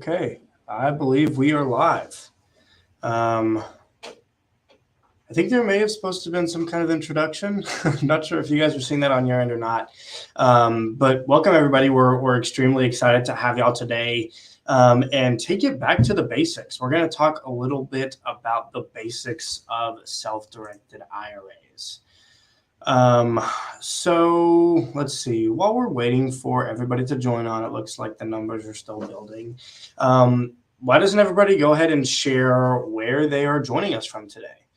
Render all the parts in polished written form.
Okay, I believe we are live. I think there may have supposed to have been some kind of introduction. I'm not sure if you guys are seeing that on your end or not. But welcome everybody. We're extremely excited to have y'all today and take it back to the basics. We're going to talk a little bit about the basics of self-directed IRAs. So let's see, while we're waiting for everybody to join on, it looks like the numbers are still building. Why doesn't everybody go ahead and share where they are joining us from today?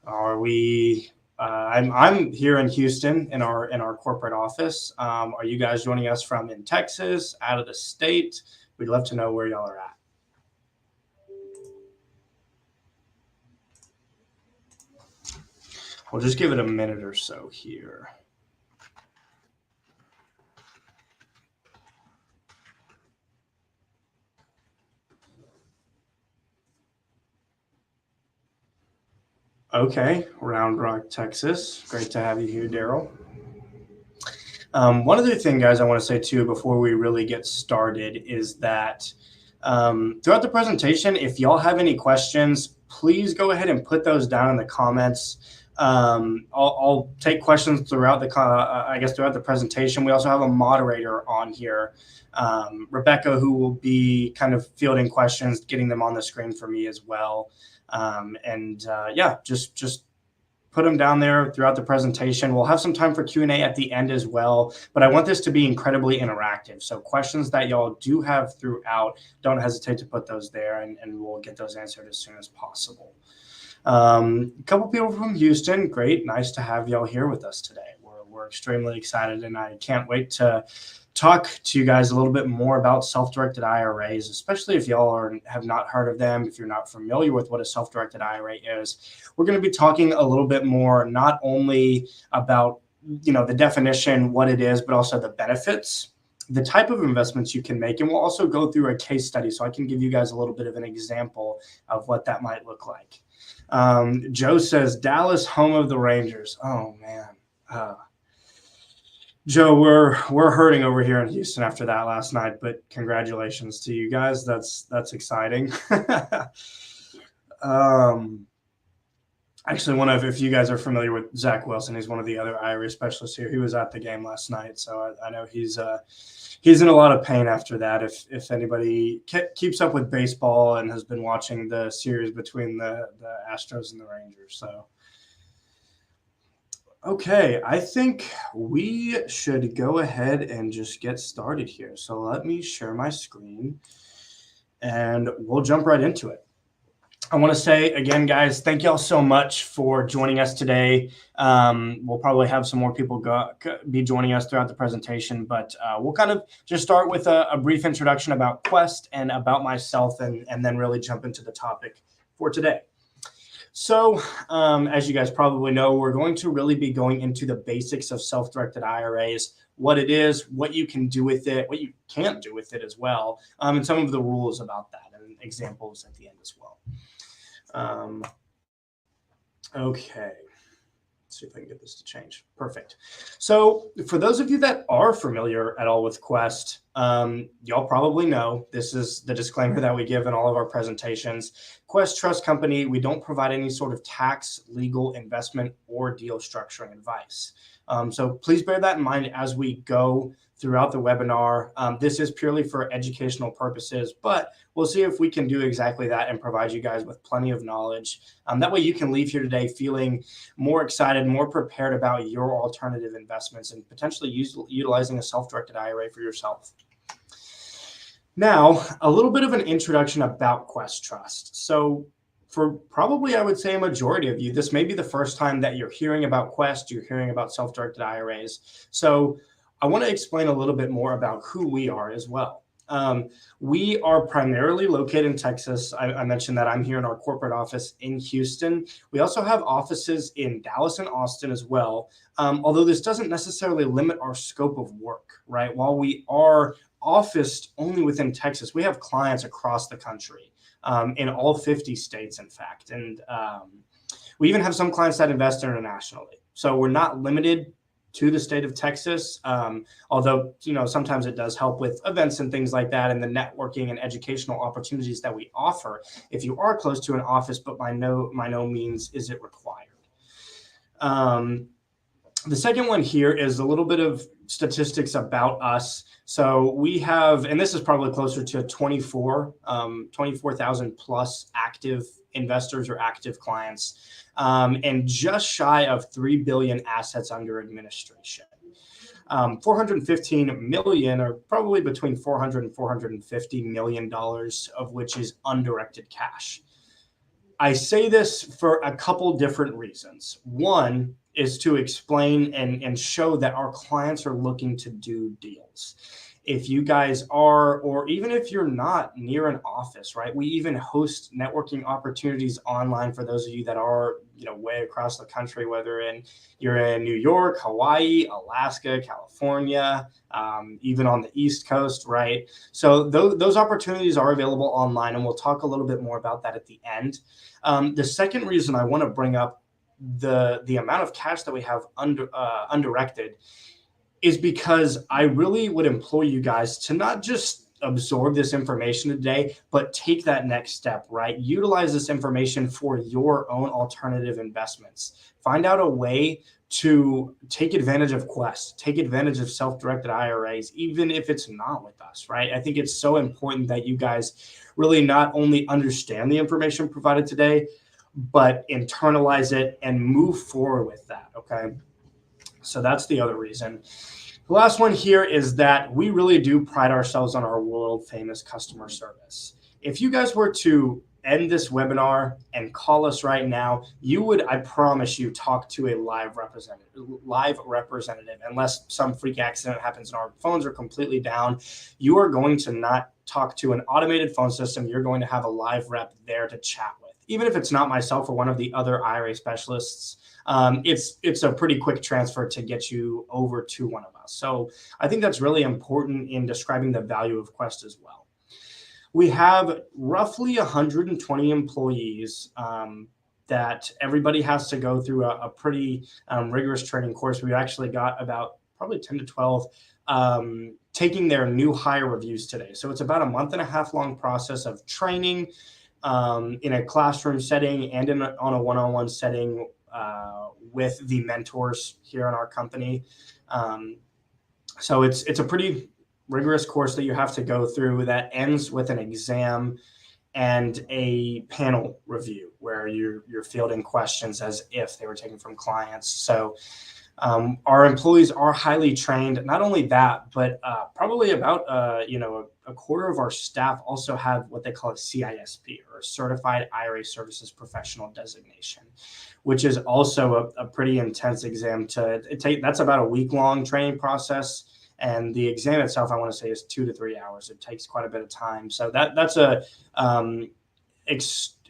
Are we, I'm here in Houston in our corporate office. Are you guys joining us from in Texas, out of the state? We'd love to know where y'all are at. We'll just give it a minute or so here. Okay, Round Rock, Texas. Great to have you here, Daryl. One other thing, guys, I want to say too before we really get started is that throughout the presentation, if y'all have any questions, please go ahead and put those down in the comments. I'll take questions throughout the presentation. We also have a moderator on here, Rebecca, who will be kind of fielding questions, getting them on the screen for me as well. Yeah, just put them down there throughout the presentation. We'll have some time for Q&A at the end as well, but I want this to be incredibly interactive. So questions that y'all do have throughout, don't hesitate to put those there and we'll get those answered as soon as possible. A couple people from Houston, great, nice to have y'all here with us today. We're extremely excited and I can't wait to talk to you guys a little bit more about self-directed IRAs, especially if y'all have not heard of them, if you're not familiar with what a self-directed IRA is. We're going to be talking a little bit more, not only about, the definition, what it is, but also the benefits, the type of investments you can make. And we'll also go through a case study so I can give you guys a little bit of an example of what that might look like. Joe says, Dallas, home of the Rangers. Oh, man. Joe, we're hurting over here in Houston after that last night, but congratulations to you guys. That's exciting. Actually, if you guys are familiar with Zach Wilson, he's one of the other IRA specialists here. He was at the game last night, so I know he's in a lot of pain after that. If anybody keeps up with baseball and has been watching the series between the Astros and the Rangers, so. Okay, I think we should go ahead and just get started here. So let me share my screen and we'll jump right into it. I want to say again, guys, thank y'all so much for joining us today. We'll probably have some more people be joining us throughout the presentation, but we'll kind of just start with a brief introduction about Quest and about myself and then really jump into the topic for today. So as you guys probably know, we're going to really be going into the basics of self-directed IRAs, what it is, what you can do with it, what you can't do with it as well, and some of the rules about that and examples at the end as well. Okay. Let's see if I can get this to change. Perfect. So for those of you that are familiar at all with Quest, y'all probably know this is the disclaimer that we give in all of our presentations. Quest Trust Company, we don't provide any sort of tax, legal, investment, or deal structuring advice. So please bear that in mind as we go throughout the webinar. This is purely for educational purposes, but we'll see if we can do exactly that and provide you guys with plenty of knowledge. That way you can leave here today feeling more excited, more prepared about your alternative investments and potentially utilizing a self-directed IRA for yourself. Now, a little bit of an introduction about Quest Trust. So for probably, I would say, a majority of you, this may be the first time that you're hearing about Quest, you're hearing about self-directed IRAs. So I want to explain a little bit more about who we are as well. We are primarily located in Texas. I mentioned that I'm here in our corporate office in Houston. We also have offices in Dallas and Austin as well, although this doesn't necessarily limit our scope of work, right? While we are officed only within Texas, we have clients across the country, in all 50 states, in fact. And we even have some clients that invest internationally. So we're not limited to the state of Texas. Although, sometimes it does help with events and things like that and the networking and educational opportunities that we offer if you are close to an office, but by no means is it required. The second one here is a little bit of statistics about us. So we have, and this is probably closer to 24,000 plus active investors or active clients, and just shy of 3 billion assets under administration. 415 million, or probably between 400 and 450 million dollars of which is undirected cash. I say this for a couple different reasons. One is to explain and show that our clients are looking to do deals. If you guys are, or even if you're not near an office, right? We even host networking opportunities online for those of you that are, way across the country, whether you're in New York, Hawaii, Alaska, California, even on the East Coast, right? So those opportunities are available online, and we'll talk a little bit more about that at the end. The second reason I want to bring up the amount of cash that we have undirected is because I really would implore you guys to not just absorb this information today, but take that next step, right? Utilize this information for your own alternative investments. Find out a way to take advantage of Quest, take advantage of self-directed IRAs, even if it's not with us, right? I think it's so important that you guys really not only understand the information provided today, but internalize it and move forward with that, okay? So that's the other reason. The last one here is that we really do pride ourselves on our world famous customer service. If you guys were to end this webinar and call us right now, you would, I promise you, talk to a live representative. Unless some freak accident happens and our phones are completely down, you are going to not talk to an automated phone system. You're going to have a live rep there to chat with. Even if it's not myself or one of the other IRA specialists, it's a pretty quick transfer to get you over to one of us. So I think that's really important in describing the value of Quest as well. We have roughly 120 employees that everybody has to go through a pretty rigorous training course. We actually got about probably 10 to 12 taking their new hire reviews today. So it's about a month and a half long process of training in a classroom setting and on a one-on-one setting with the mentors here in our company. So it's a pretty rigorous course that you have to go through that ends with an exam and a panel review where you're fielding questions as if they were taken from clients. So our employees are highly trained. Not only that, but probably about a quarter of our staff also have what they call a CISP, or Certified IRA Services Professional designation, which is also a pretty intense exam to take. That's about a week-long training process. And the exam itself, I want to say, is 2 to 3 hours. It takes quite a bit of time. So that's a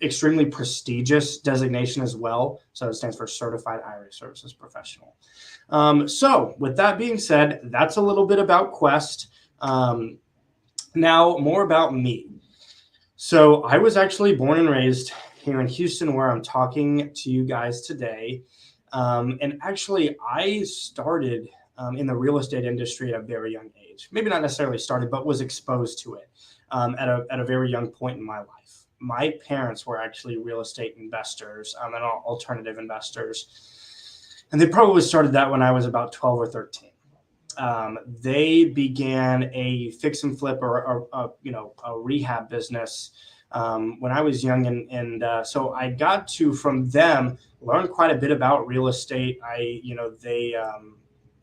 extremely prestigious designation as well. So it stands for Certified IRA Services Professional. So with that being said, that's a little bit about Quest. Now, more about me. So I was actually born and raised here in Houston, where I'm talking to you guys today. And actually, I started in the real estate industry at a very young age. Maybe not necessarily started, but was exposed to it at a very young point in my life. My parents were actually real estate investors and alternative investors. And they probably started that when I was about 12 or 13. They began a fix and flip or a rehab business when I was young. And so I got to, from them, learn quite a bit about real estate.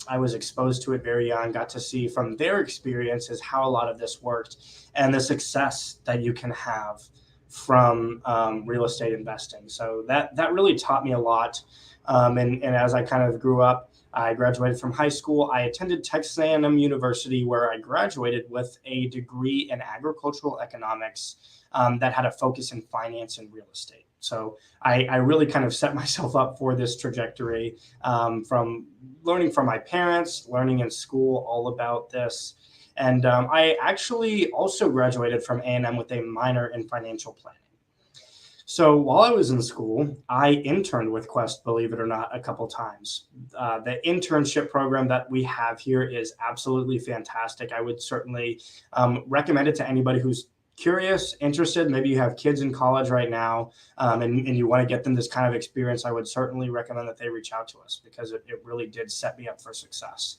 I was exposed to it very young, got to see from their experiences how a lot of this worked and the success that you can have from real estate investing. So that really taught me a lot. And as I kind of grew up, I graduated from high school. I attended Texas A&M University, where I graduated with a degree in agricultural economics that had a focus in finance and real estate. So I really kind of set myself up for this trajectory from learning from my parents, learning in school all about this. And I actually also graduated from A&M with a minor in financial planning. So while I was in school, I interned with Quest, believe it or not, a couple times. The internship program that we have here is absolutely fantastic. I would certainly recommend it to anybody who's curious, interested. Maybe you have kids in college right now, and you want to get them this kind of experience. I would certainly recommend that they reach out to us because it really did set me up for success.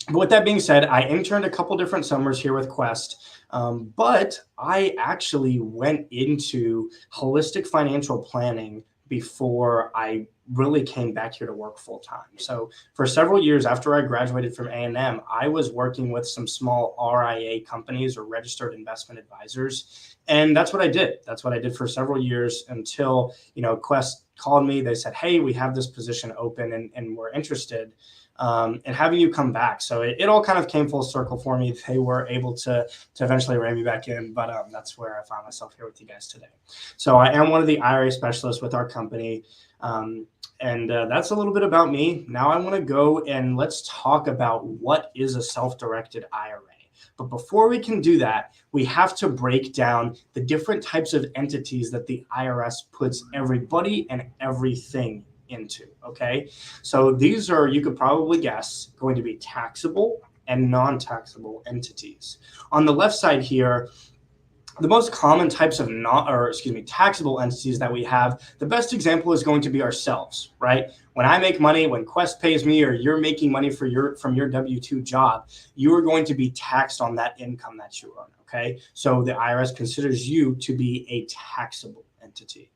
But with that being said, I interned a couple different summers here with Quest, but I actually went into holistic financial planning before I really came back here to work full time. So for several years after I graduated from A&M, I was working with some small RIA companies or registered investment advisors. And that's what I did. That's what I did for several years until, Quest called me. They said, hey, we have this position open and we're interested and having you come back. So it all kind of came full circle for me. They were able to eventually rein me back in, but that's where I found myself here with you guys today. So I am one of the IRA specialists with our company. And that's a little bit about me. Now I want to go and let's talk about what is a self-directed IRA. But before we can do that, we have to break down the different types of entities that the IRS puts everybody and everything into, okay? So these are, you could probably guess, going to be taxable and non-taxable entities. On the left side here, the most common types of taxable entities that we have, the best example is going to be ourselves, right? When I make money, when Quest pays me, or you're making money from your W-2 job, you are going to be taxed on that income that you earn, okay? So the IRS considers you to be a taxable entity.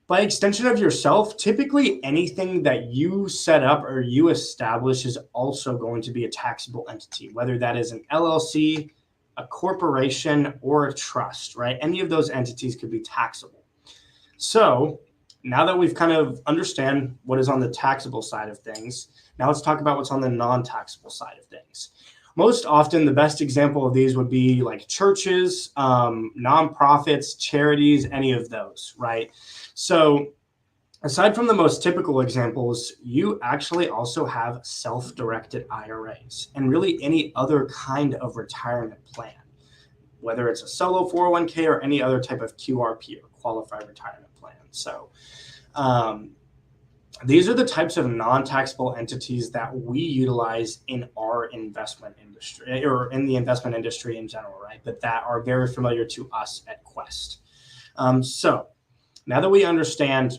By extension of yourself, typically anything that you set up or you establish is also going to be a taxable entity, whether that is an LLC, a corporation, or a trust, right? Any of those entities could be taxable. So now that we've kind of understand what is on the taxable side of things, now let's talk about what's on the non-taxable side of things. Most often, the best example of these would be like churches, nonprofits, charities, any of those, right? So aside from the most typical examples, you actually also have self-directed IRAs and really any other kind of retirement plan, whether it's a solo 401k or any other type of QRP or qualified retirement plan. So these are the types of non-taxable entities that we utilize in our investment industry or in the investment industry in general, right? But that are very familiar to us at Quest. So now that we understand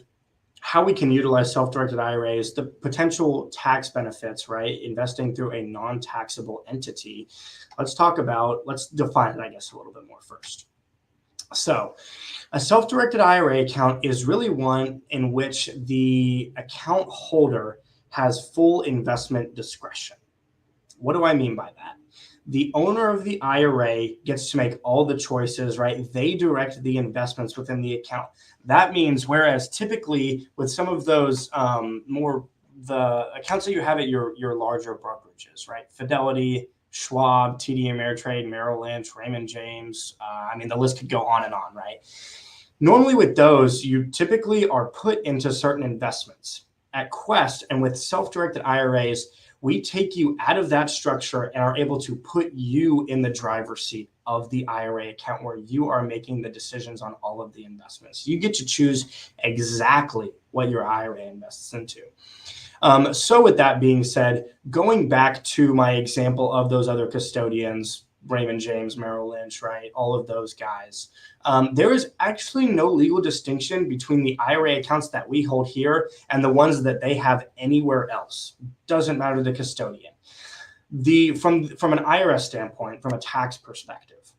how we can utilize self-directed IRAs, the potential tax benefits, right? Investing through a non-taxable entity. Let's define it, I guess, a little bit more first. So a self-directed IRA account is really one in which the account holder has full investment discretion. What do I mean by that? The owner of the IRA gets to make all the choices, right? They direct the investments within the account. That means, whereas typically with some of those the accounts that you have at your larger brokerages, right? Fidelity, Schwab, TD Ameritrade, Merrill Lynch, Raymond James. The list could go on and on, right? Normally with those, you typically are put into certain investments. At Quest and with self-directed IRAs, we take you out of that structure and are able to put you in the driver's seat of the IRA account where you are making the decisions on all of the investments. You get to choose exactly what your IRA invests into. So with that being said, going back to my example of those other custodians, Raymond James, Merrill Lynch, right? All of those guys. There is actually no legal distinction between the IRA accounts that we hold here and the ones that they have anywhere else. Doesn't matter the custodian. From an IRS standpoint, from a tax perspective,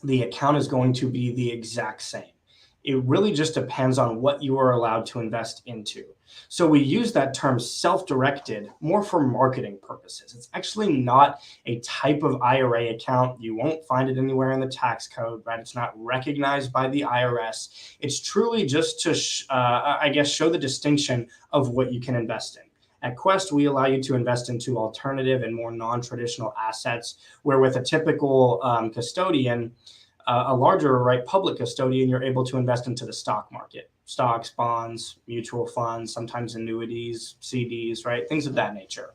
the account is going to be the exact same. It really just depends on what you are allowed to invest into. So we use that term self-directed more for marketing purposes. It's actually not a type of IRA account. You won't find it anywhere in the tax code, right? It's not recognized by the IRS. It's truly just to, show the distinction of what you can invest in. At Quest, we allow you to invest into alternative and more non-traditional assets, where with a typical custodian, a larger public custodian, you're able to invest into the stock market, stocks, bonds, mutual funds, sometimes annuities, CDs, right? Things of that nature.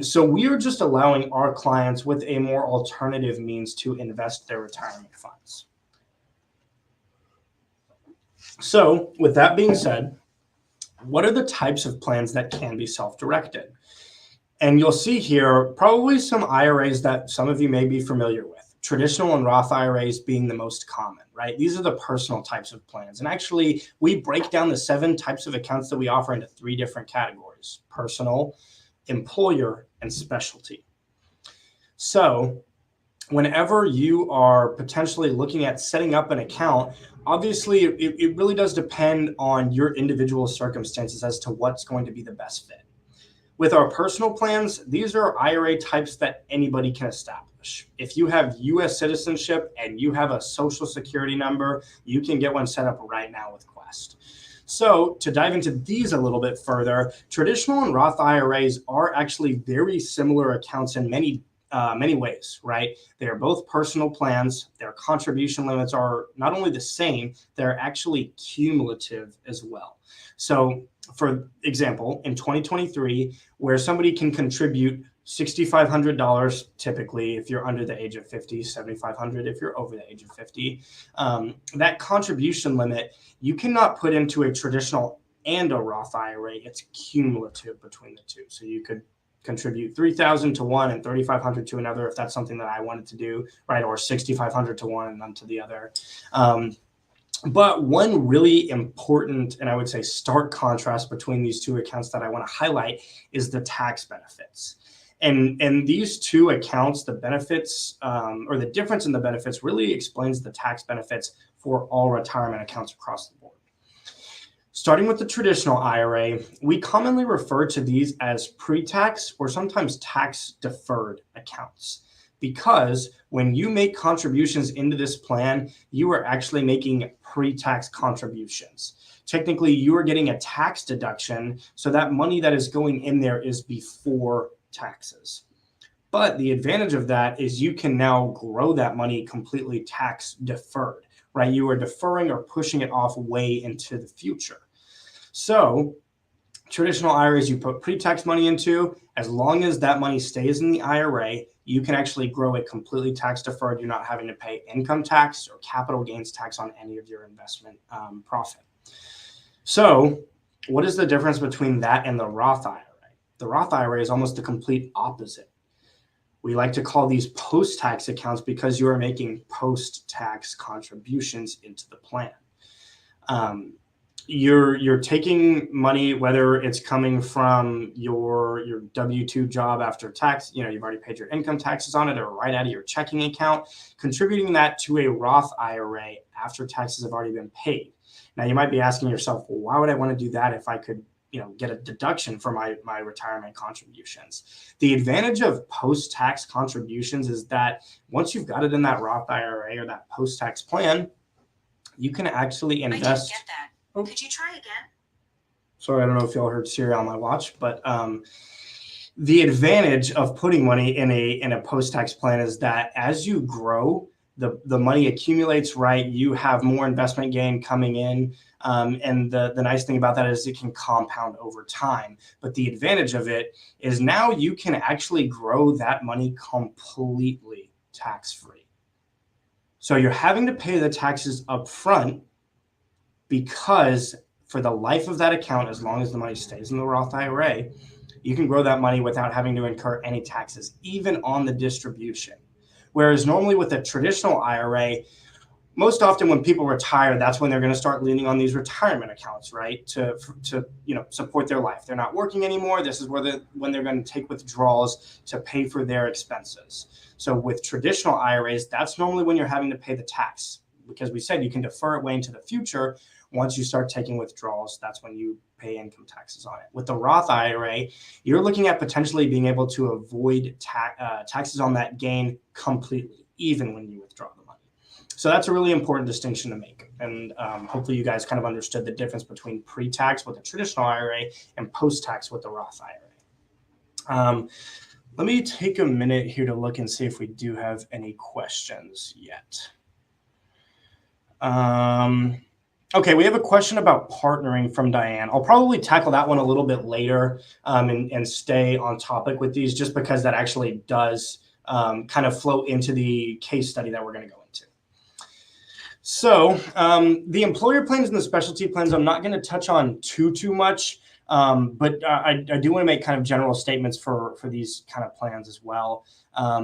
So we are just allowing our clients with a more alternative means to invest their retirement funds. So with that being said, what are the types of plans that can be self-directed? And you'll see here probably some IRAs that some of you may be familiar with. Traditional and Roth IRAs being the most common, right? These are the personal types of plans. And actually, we break down the 7 types of accounts that we offer into 3 different categories: personal, employer, and specialty. So whenever you are potentially looking at setting up an account, obviously it really does depend on your individual circumstances as to what's going to be the best fit. With our personal plans, these are IRA types that anybody can establish. If you have US citizenship and you have a social security number, you can get one set up right now with Quest. So to dive into these a little bit further, traditional and Roth IRAs are actually very similar accounts in many ways, right? They are both personal plans. Their contribution limits are not only the same, they're actually cumulative as well. So for example, in 2023, where somebody can contribute $6,500 typically if you're under the age of 50, $7,500 if you're over the age of 50, that contribution limit, you cannot put into a traditional and a Roth IRA. It's cumulative between the two. So you could contribute $3,000 to one and $3,500 to another if that's something that I wanted to do, right? Or $6,500 to one and none to the other. But one really important, and I would say stark contrast between these two accounts that I want to highlight is the tax benefits. And these two accounts, the benefits or the difference in the benefits really explains the tax benefits for all retirement accounts across the board. Starting with the traditional IRA, we commonly refer to these as pre-tax or sometimes tax-deferred accounts, because when you make contributions into this plan, you are actually making pre-tax contributions. Technically, you are getting a tax deduction, so that money that is going in there is before taxes. But the advantage of that is you can now grow that money completely tax deferred, right? You are deferring or pushing it off way into the future. So traditional IRAs you put pre-tax money into, as long as that money stays in the IRA, you can actually grow it completely tax deferred. You're not having to pay income tax or capital gains tax on any of your investment profit. So what is the difference between that and the Roth IRA? The Roth IRA is almost the complete opposite. We like to call these post-tax accounts because you are making post-tax contributions into the plan. You're taking money, whether it's coming from your W-2 job after tax, you've already paid your income taxes on it, or right out of your checking account, contributing that to a Roth IRA after taxes have already been paid. Now, you might be asking yourself, well, why would I want to do that if I could get a deduction for my retirement contributions? The advantage of post-tax contributions is that once you've got it in that Roth IRA or that post-tax plan, you can actually invest. I didn't get that. Oh. Could you try again? Sorry, I don't know if y'all heard Siri on my watch, but the advantage of putting money in a post-tax plan is that as you grow, the money accumulates, right? You have more investment gain coming in. And the nice thing about that is it can compound over time. But the advantage of it is now you can actually grow that money completely tax-free. So you're having to pay the taxes up front, because for the life of that account, as long as the money stays in the Roth IRA, you can grow that money without having to incur any taxes, even on the distribution. Whereas normally with a traditional IRA, most often when people retire, that's when they're going to start leaning on these retirement accounts, right? To support their life. They're not working anymore. This is when they're going to take withdrawals to pay for their expenses. So with traditional IRAs, that's normally when you're having to pay the tax, because we said you can defer it way into the future. Once you start taking withdrawals, that's when you pay income taxes on it. With the Roth IRA, you're looking at potentially being able to avoid taxes on that gain completely, even when you withdraw the money. So that's a really important distinction to make. And hopefully you guys kind of understood the difference between pre-tax with the traditional IRA and post-tax with the Roth IRA. Let me take a minute here to look and see if we do have any questions yet. Okay, we have a question about partnering from Diane. I'll probably tackle that one a little bit later and stay on topic with these, just because that actually does kind of flow into the case study that we're going to go into. So the employer plans and the specialty plans, I'm not going to touch on too much, but I do want to make kind of general statements for these kind of plans as well.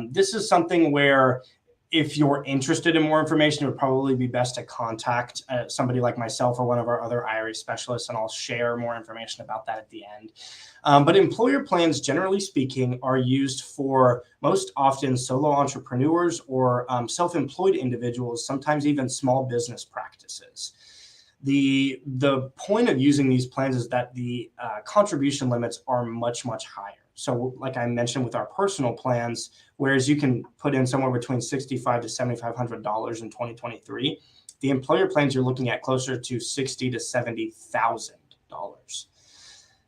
This is something where if you're interested in more information, it would probably be best to contact somebody like myself or one of our other IRA specialists, and I'll share more information about that at the end. But employer plans, generally speaking, are used for most often solo entrepreneurs or self-employed individuals, sometimes even small business practices. The point of using these plans is that the contribution limits are much higher. So like I mentioned with our personal plans, whereas you can put in somewhere between $6,500 to $7,500 in 2023, the employer plans you're looking at closer to $60,000 to $70,000.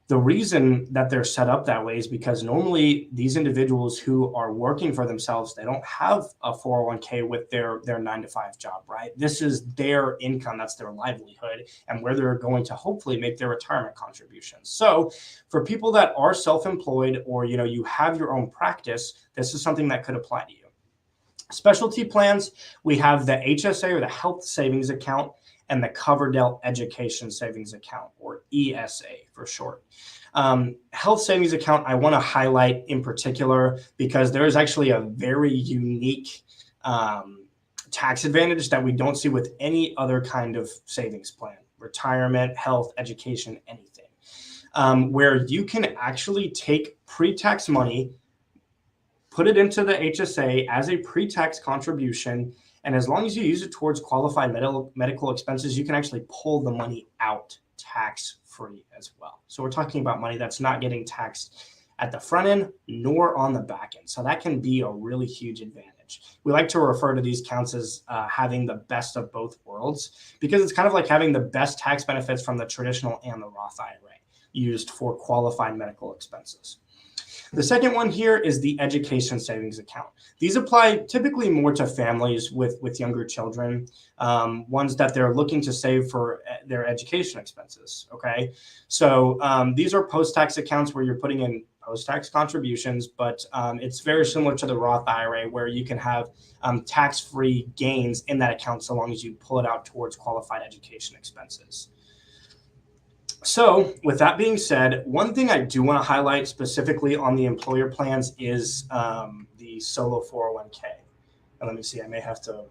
The reason that they're set up that way is because normally these individuals who are working for themselves, they don't have a 401k with their 9-to-5 job, right? This is their income, that's their livelihood, and where they're going to hopefully make their retirement contributions. So for people that are self-employed or you have your own practice, this is something that could apply to you. Specialty plans, we have the HSA or the Health Savings Account and the Coverdell Education Savings Account, or ESA for short. Health Savings Account, I want to highlight in particular because there is actually a very unique tax advantage that we don't see with any other kind of savings plan, retirement, health, education, anything, where you can actually take pre-tax money, put it into the HSA as a pre-tax contribution, and as long as you use it towards qualified medical expenses, you can actually pull the money out tax-free as well. So we're talking about money that's not getting taxed at the front end nor on the back end. So that can be a really huge advantage. We like to refer to these accounts as having the best of both worlds, because it's kind of like having the best tax benefits from the traditional and the Roth IRA used for qualified medical expenses. The second one here is the Education Savings Account. These apply typically more to families with younger children, ones that they're looking to save for their education expenses, okay? So these are post-tax accounts where you're putting in post-tax contributions, but it's very similar to the Roth IRA where you can have tax-free gains in that account so long as you pull it out towards qualified education expenses. So with that being said, one thing I do want to highlight specifically on the employer plans is the solo 401k. And let me see, I may have to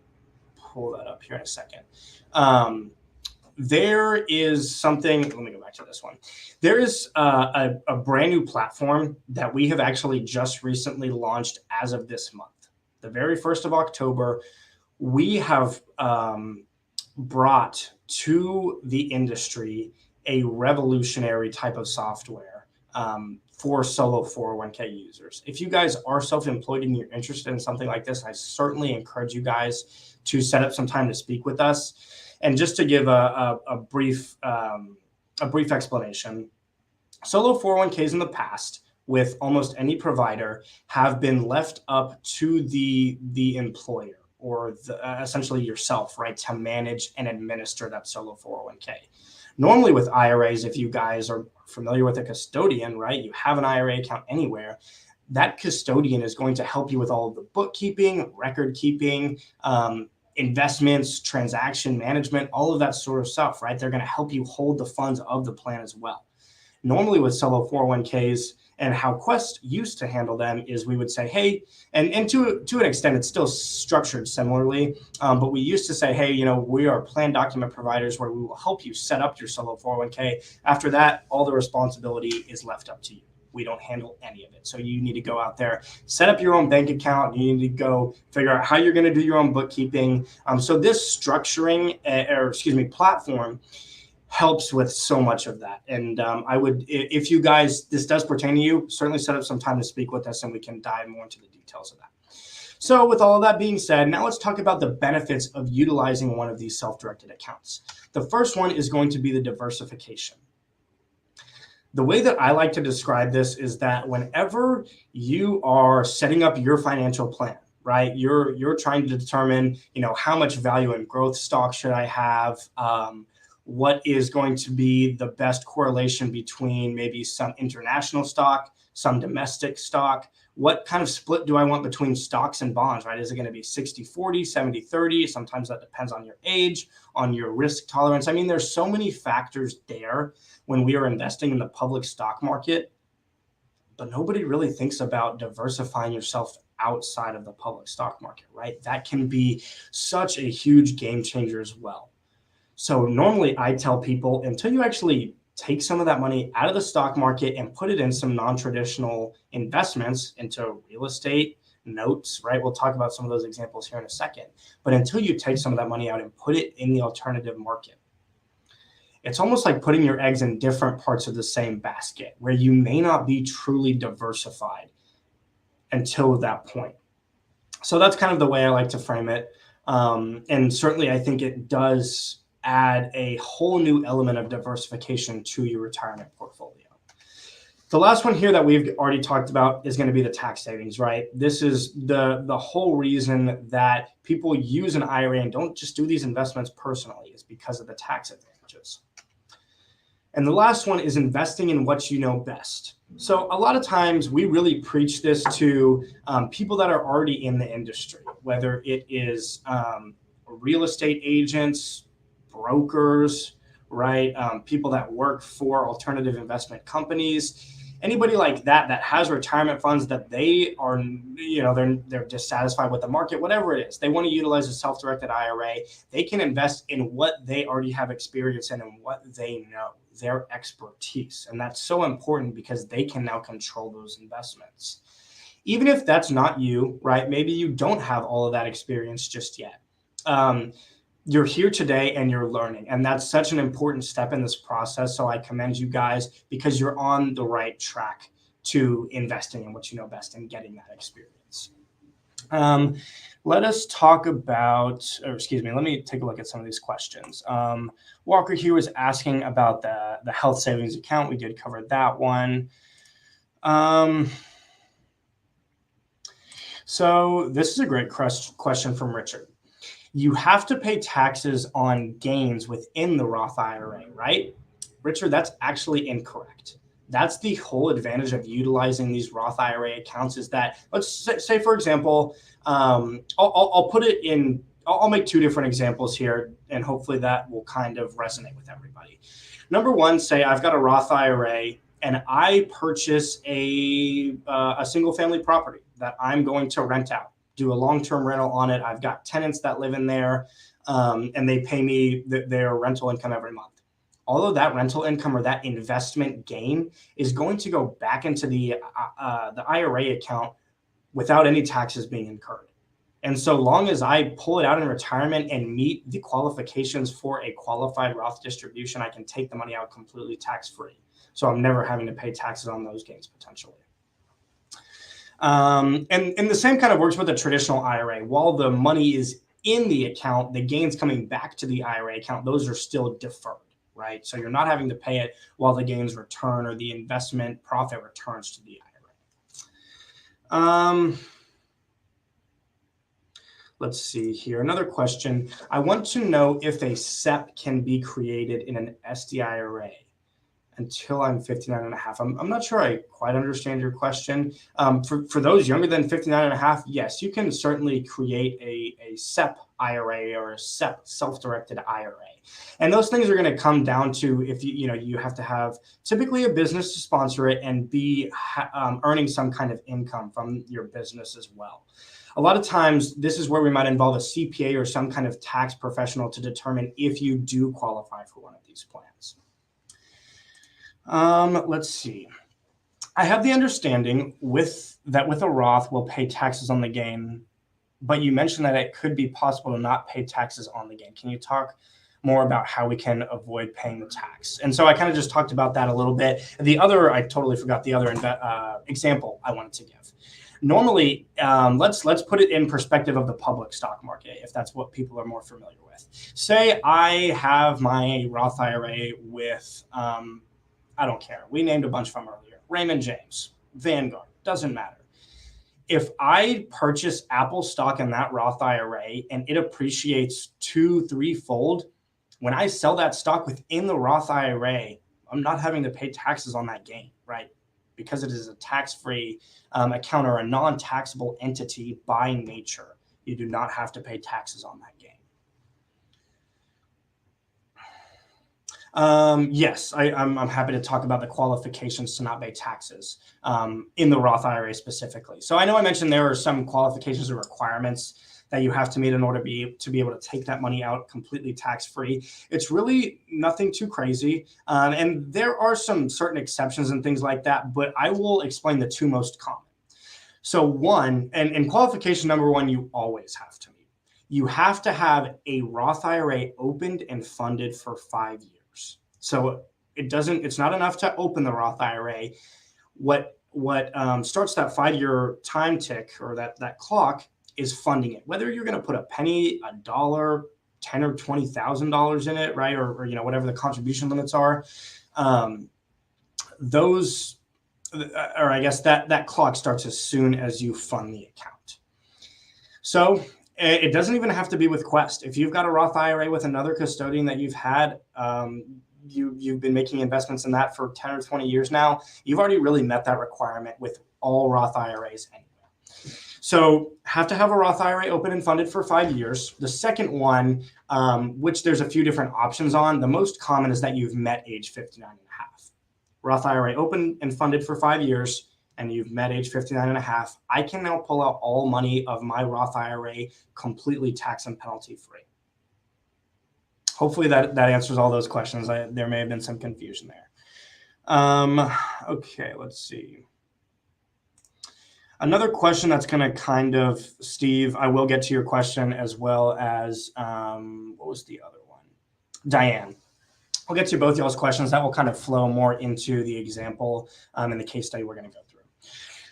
pull that up here in a second. There is something, let me go back to this one. There is a brand new platform that we have actually just recently launched as of this month. The very 1st of October, we have brought to the industry a revolutionary type of software for solo 401k users. If you guys are self-employed and you're interested in something like this, I certainly encourage you guys to set up some time to speak with us. And just to give a brief explanation, solo 401ks in the past with almost any provider have been left up to the employer or essentially yourself, right, to manage and administer that solo 401k. Normally with IRAs, if you guys are familiar with a custodian, right, you have an IRA account anywhere, that custodian is going to help you with all of the bookkeeping, record keeping, investments, transaction management, all of that sort of stuff, right? They're going to help you hold the funds of the plan as well. Normally with solo 401ks and how Quest used to handle them is we would say, hey, and to an extent, it's still structured similarly, but we used to say, hey, we are plan document providers where we will help you set up your solo 401k. After that, all the responsibility is left up to you. We don't handle any of it. So you need to go out there, set up your own bank account. You need to go figure out how you're going to do your own bookkeeping. So this structuring, platform helps with so much of that. And I would, if you guys, this does pertain to you, certainly set up some time to speak with us and we can dive more into the details of that. So with all of that being said, now let's talk about the benefits of utilizing one of these self-directed accounts. The first one is going to be the diversification. The way that I like to describe this is that whenever you are setting up your financial plan, right, you're trying to determine, how much value and growth stock should I have? what is going to be the best correlation between maybe some international stock, some domestic stock. What kind of split do I want between stocks and bonds, right? Is it going to be 60-40, 70-30? Sometimes that depends on your age, on your risk tolerance. I mean, there's so many factors there when we are investing in the public stock market, but nobody really thinks about diversifying yourself outside of the public stock market, right? That can be such a huge game changer as well. So normally I tell people, until you actually take some of that money out of the stock market and put it in some non-traditional investments, into real estate, notes, right? We'll talk about some of those examples here in a second. But until you take some of that money out and put it in the alternative market, it's almost like putting your eggs in different parts of the same basket, where you may not be truly diversified until that point. So that's kind of the way I like to frame it. And certainly I think it does add a whole new element of diversification to your retirement portfolio. The last one here that we've already talked about is going to be the tax savings, right? This is the whole reason that people use an IRA and don't just do these investments personally, is because of the tax advantages. And the last one is investing in what you know best. So a lot of times we really preach this to people that are already in the industry, whether it is real estate agents, brokers, right? People that work for alternative investment companies, anybody like that has retirement funds that they are, they're dissatisfied with the market, whatever it is. They want to utilize a self-directed IRA. They can invest in what they already have experience in and what they know, their expertise. And that's so important because they can now control those investments. Even if that's not you, right? Maybe you don't have all of that experience just yet. You're here today and you're learning. And that's such an important step in this process. So I commend you guys, because you're on the right track to investing in what you know best and getting that experience. Let us talk about, let me take a look at some of these questions. Walker here was asking about the health savings account. We did cover that one. So this is a great question from Richard. You have to pay taxes on gains within the Roth IRA, right? Richard, that's actually incorrect. That's the whole advantage of utilizing these Roth IRA accounts, is that, let's say for example, I'll put it in, I'll make two different examples here, and hopefully that will kind of resonate with everybody. Number one, say I've got a Roth IRA and I purchase a single family property that I'm going to rent out, do a long-term rental on it. I've got tenants that live in there, and they pay me their rental income every month. All of that rental income or that investment gain is going to go back into the IRA account without any taxes being incurred. And so long as I pull it out in retirement and meet the qualifications for a qualified Roth distribution, I can take the money out completely tax-free. So I'm never having to pay taxes on those gains potentially. And the same kind of works with a traditional IRA. While the money is in the account, the gains coming back to the IRA account, those are still deferred, right? So you're not having to pay it while the gains return or the investment profit returns to the IRA. Let's see here. Another question. I want to know if a SEP can be created in an SDIRA until I'm 59 and a half. I'm not sure I quite understand your question. For those younger than 59 and a half, yes, you can certainly create a SEP IRA or a SEP, self-directed IRA. And those things are going to come down to if you have to have typically a business to sponsor it and be earning some kind of income from your business as well. A lot of times, this is where we might involve a CPA or some kind of tax professional to determine if you do qualify for one of these plans. Let's see. I have the understanding with a Roth, we'll pay taxes on the gain, but you mentioned that it could be possible to not pay taxes on the gain. Can you talk more about how we can avoid paying the tax? And so I kind of just talked about that a little bit. I totally forgot the other example I wanted to give. Normally, let's put it in perspective of the public stock market, if that's what people are more familiar with. Say I have my Roth IRA with, I don't care. We named a bunch of them earlier. Raymond James, Vanguard, doesn't matter. If I purchase Apple stock in that Roth IRA and it appreciates 2-3-fold, when I sell that stock within the Roth IRA, I'm not having to pay taxes on that gain, right? Because it is a tax-free account or a non-taxable entity by nature. You do not have to pay taxes on that gain. Yes, I'm happy to talk about the qualifications to not pay taxes in the Roth IRA specifically. So I know I mentioned there are some qualifications or requirements that you have to meet in order to be able to take that money out completely tax-free. It's really nothing too crazy. And there are some certain exceptions and things like that, but I will explain the two most common. So one, and qualification number one, you always have to meet. You have to have a Roth IRA opened and funded for 5 years. So it's not enough to open the Roth IRA. What starts that 5-year time tick or that clock is funding it. Whether you're going to put a penny, a dollar, $10,000 or $20,000 in it, right, or whatever the contribution limits are, those, or I guess that clock starts as soon as you fund the account. So it doesn't even have to be with Quest. If you've got a Roth IRA with another custodian that you've had, you've been making investments in that for 10 or 20 years now, you've already really met that requirement with all Roth IRAs anyway. So have to have a Roth IRA open and funded for 5 years. The second one, which there's a few different options on, the most common is that you've met age 59 and a half. Roth IRA open and funded for 5 years, and you've met age 59 and a half. I can now pull out all money of my Roth IRA completely tax and penalty free. Hopefully that answers all those questions. There may have been some confusion there. Okay, let's see. Another question that's going to kind of, Steve, I will get to your question as well as, what was the other one? Diane. I'll get to both y'all's questions. That will kind of flow more into the example and the case study we're going to go through.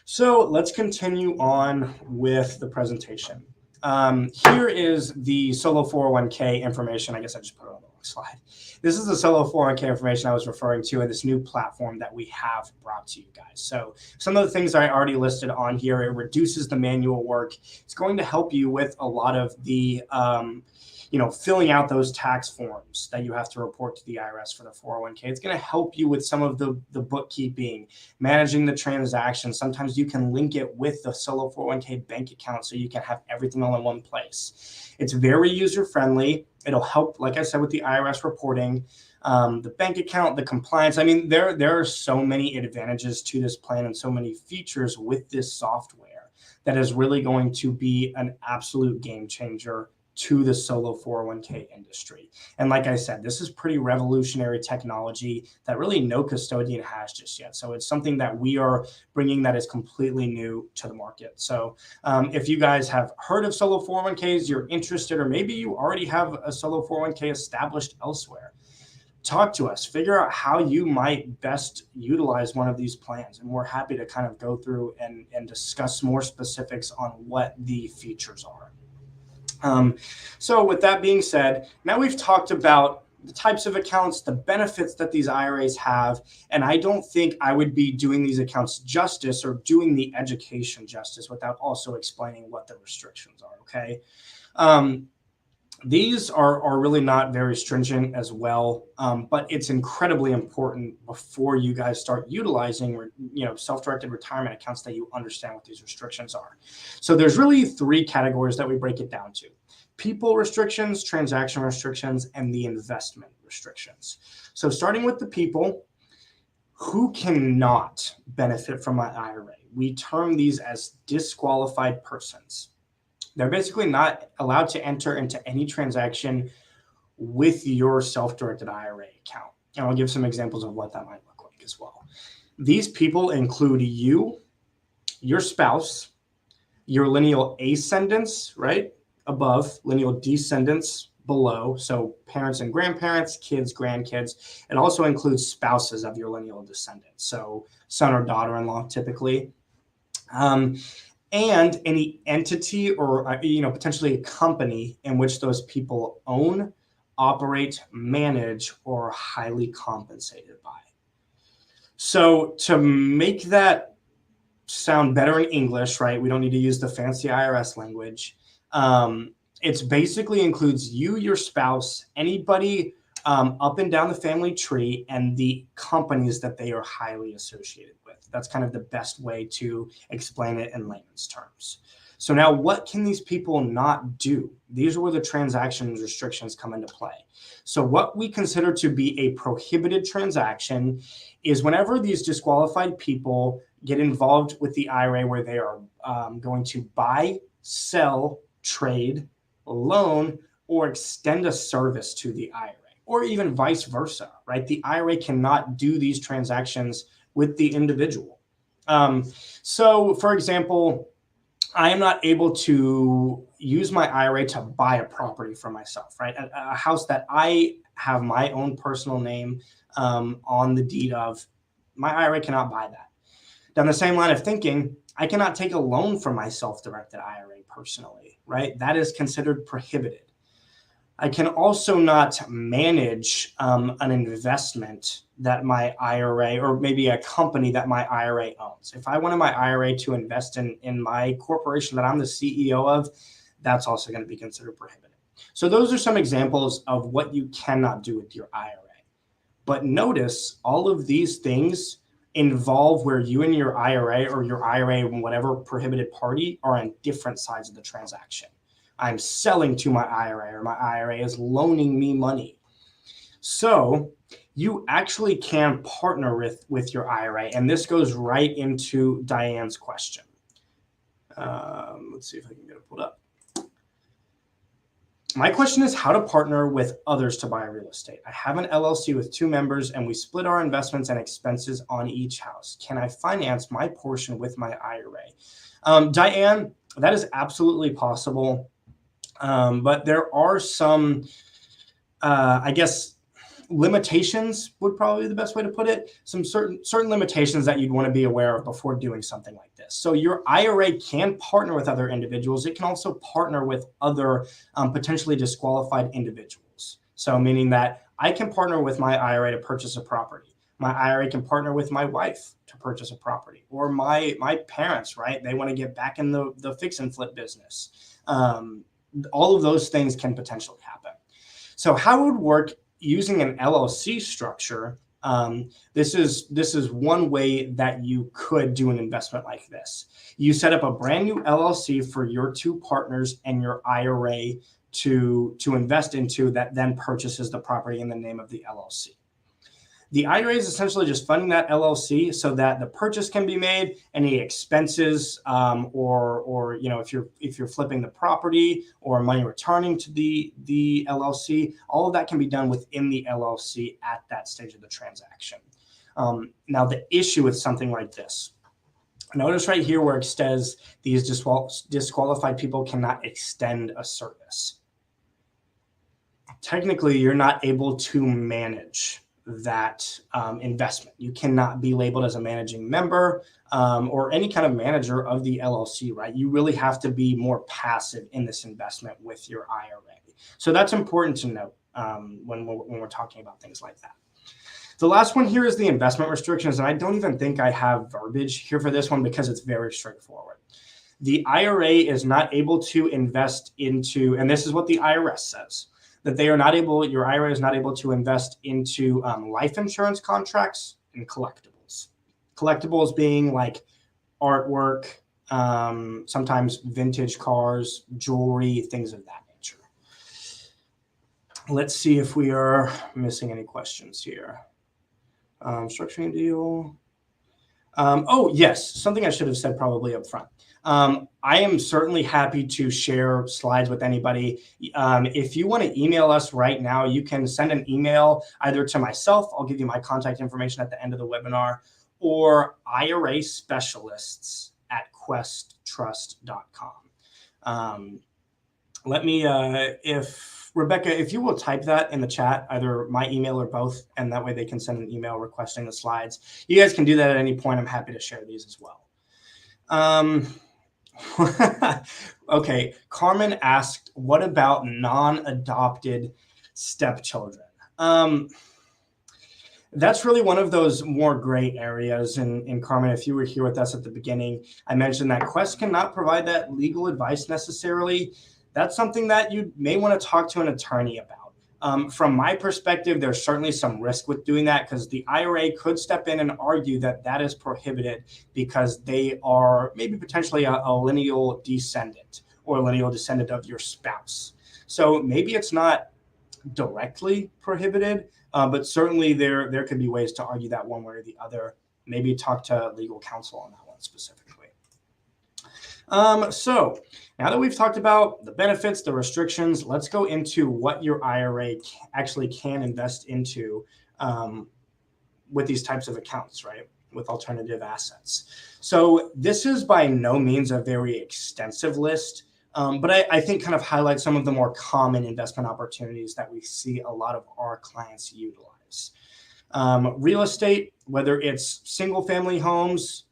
So let's continue on with the presentation. Here is the solo 401k information. I guess I just put it on the wrong slide. This is the solo 401k information I was referring to in this new platform that we have brought to you guys. So some of the things I already listed on here, it reduces the manual work. It's going to help you with a lot of the filling out those tax forms that you have to report to the IRS for the 401k. It's going to help you with some of the bookkeeping, managing the transactions. Sometimes you can link it with the solo 401k bank account so you can have everything all in one place. It's very user-friendly. It'll help, like I said, with the IRS reporting, the bank account, the compliance. I mean, there are so many advantages to this plan and so many features with this software that is really going to be an absolute game changer to the solo 401k industry. And like I said, this is pretty revolutionary technology that really no custodian has just yet. So it's something that we are bringing that is completely new to the market. So if you guys have heard of solo 401ks, you're interested, or maybe you already have a solo 401k established elsewhere, talk to us, figure out how you might best utilize one of these plans. And we're happy to kind of go through and discuss more specifics on what the features are. So with that being said, now we've talked about the types of accounts, the benefits that these IRAs have, and I don't think I would be doing these accounts justice or doing the education justice without also explaining what the restrictions are, okay? These are really not very stringent as well, but it's incredibly important before you guys start utilizing, self-directed retirement accounts that you understand what these restrictions are. So there's really 3 categories that we break it down to: people restrictions, transaction restrictions, and the investment restrictions. So starting with the people, who cannot benefit from an IRA? We term these as disqualified persons. They're basically not allowed to enter into any transaction with your self-directed IRA account. And I'll give some examples of what that might look like as well. These people include you, your spouse, your lineal ascendants, right, above, lineal descendants below, so parents and grandparents, kids, grandkids. It also includes spouses of your lineal descendants, so son or daughter-in-law typically. And any entity or potentially a company in which those people own, operate, manage, or are highly compensated by. So to make that sound better in English, right, we don't need to use the fancy IRS language. It's basically includes you, your spouse, anybody up and down the family tree and the companies that they are highly associated with. That's kind of the best way to explain it in layman's terms. So now what can these people not do? These are where the transaction restrictions come into play. So what we consider to be a prohibited transaction is whenever these disqualified people get involved with the IRA where they are going to buy, sell, trade, loan, or extend a service to the IRA, or even vice versa, right? The IRA cannot do these transactions with the individual. So for example, I am not able to use my IRA to buy a property for myself, right? A house that I have my own personal name on the deed of, my IRA cannot buy that. Down the same line of thinking, I cannot take a loan from my self-directed IRA personally, right? That is considered prohibited. I can also not manage an investment that my IRA, or maybe a company that my IRA owns. If I wanted my IRA to invest in my corporation that I'm the CEO of, that's also going to be considered prohibited. So those are some examples of what you cannot do with your IRA. But notice all of these things involve where you and your IRA, or your IRA and whatever prohibited party, are on different sides of the transaction. I'm selling to my IRA, or my IRA is loaning me money. So you actually can partner with your IRA. And this goes right into Diane's question. Let's see if I can get it pulled up. My question is how to partner with others to buy real estate. I have an LLC with 2 members and we split our investments and expenses on each house. Can I finance my portion with my IRA? Diane, that is absolutely possible. But there are some, I guess, limitations would probably be the best way to put it. Some certain limitations that you'd want to be aware of before doing something like this. So your IRA can partner with other individuals. It can also partner with other potentially disqualified individuals. So meaning that I can partner with my IRA to purchase a property. My IRA can partner with my wife to purchase a property, or my parents, right? They want to get back in the fix and flip business. All of those things can potentially happen. So how it would work using an LLC structure, this is one way that you could do an investment like this. You set up a brand new LLC for your 2 partners and your IRA to invest into, that then purchases the property in the name of the LLC. The IRA is essentially just funding that LLC so that the purchase can be made, any expenses, or if you're flipping the property or money returning to the LLC, all of that can be done within the LLC at that stage of the transaction. Now the issue with something like this, notice right here where it says these disqualified people cannot extend a service. Technically, you're not able to manage that investment. You cannot be labeled as a managing member or any kind of manager of the LLC, right? You really have to be more passive in this investment with your IRA. So that's important to note when we're talking about things like that. The last one here is the investment restrictions, and I don't even think I have verbiage here for this one because it's very straightforward. The IRA is not able to invest into, and this is what the IRS says, that they are not able, your IRA is not able to invest into life insurance contracts and collectibles. Collectibles being like artwork, sometimes vintage cars, jewelry, things of that nature. Let's see if we are missing any questions here. Structuring a deal. Oh, yes, something I should have said probably up front. I am certainly happy to share slides with anybody. If you want to email us right now, you can send an email either to myself, I'll give you my contact information at the end of the webinar, or IRA Specialists at questtrust.com. Let me, Rebecca, if you will type that in the chat, either my email or both, and that way they can send an email requesting the slides. You guys can do that at any point. I'm happy to share these as well. Okay, Carmen asked, what about non-adopted stepchildren? That's really one of those more gray areas. And Carmen, if you were here with us at the beginning, I mentioned that Quest cannot provide that legal advice necessarily. That's something that you may want to talk to an attorney about. From my perspective, there's certainly some risk with doing that because the IRA could step in and argue that that is prohibited because they are maybe potentially a lineal descendant or a lineal descendant of your spouse. So maybe it's not directly prohibited, but certainly there could be ways to argue that one way or the other. Maybe talk to legal counsel on that one specifically. So now that we've talked about the benefits, the restrictions, let's go into what your IRA actually can invest into with these types of accounts, right? With alternative assets. So this is by no means a very extensive list, but I think kind of highlights some of the more common investment opportunities that we see a lot of our clients utilize. Real estate, whether it's single family homes,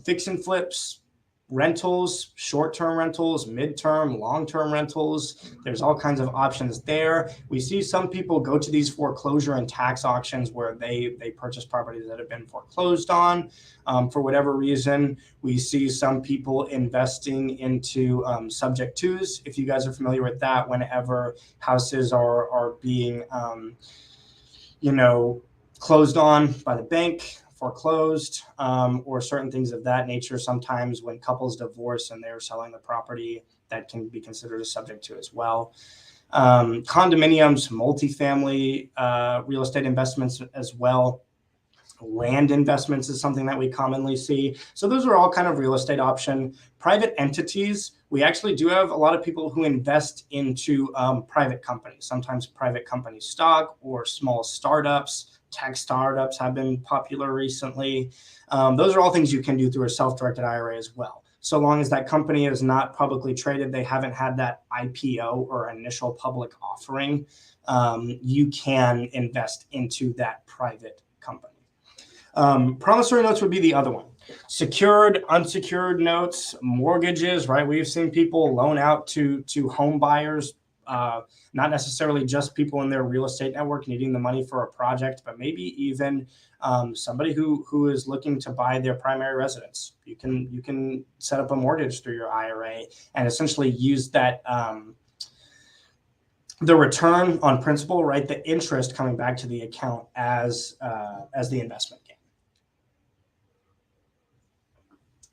fix and flips, rentals, short-term rentals, mid-term, long-term rentals. There's all kinds of options there. We see some people go to these foreclosure and tax auctions where they purchase properties that have been foreclosed on for whatever reason. We see some people investing into subject twos. If you guys are familiar with that, whenever houses are being, closed on by the bank, foreclosed, or certain things of that nature. Sometimes when couples divorce and they're selling the property, that can be considered a subject to as well. Condominiums, multifamily real estate investments as well. Land investments is something that we commonly see. So those are all kind of real estate option. Private entities, we actually do have a lot of people who invest into private companies, sometimes private company stock or small startups. Tech startups have been popular recently. Those are all things you can do through a self-directed IRA as well. So long as that company is not publicly traded, they haven't had that IPO or initial public offering, you can invest into that private company. Promissory notes would be the other one. Secured, unsecured notes, mortgages, right? We've seen people loan out to home buyers, not necessarily just people in their real estate network needing the money for a project, but maybe even somebody who is looking to buy their primary residence. You can set up a mortgage through your IRA and essentially use that the return on principal, right? The interest coming back to the account as the investment gain.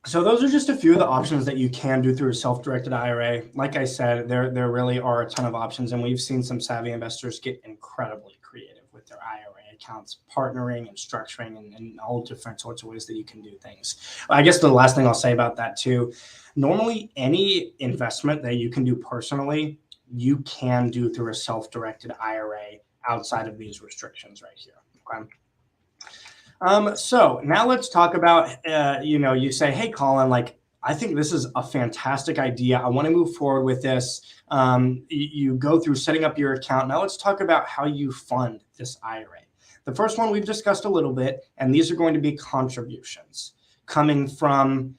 So those are just a few of the options that you can do through a self-directed IRA. Like I said, there really are a ton of options, and we've seen some savvy investors get incredibly creative with their IRA accounts, partnering and structuring and all different sorts of ways that you can do things. I guess the last thing I'll say about that too, normally any investment that you can do personally, you can do through a self-directed IRA outside of these restrictions right here. Okay. So now let's talk about, you say, hey, Colin, like, I think this is a fantastic idea. I want to move forward with this. You go through setting up your account. Now let's talk about how you fund this IRA. The first one we've discussed a little bit, and these are going to be contributions coming from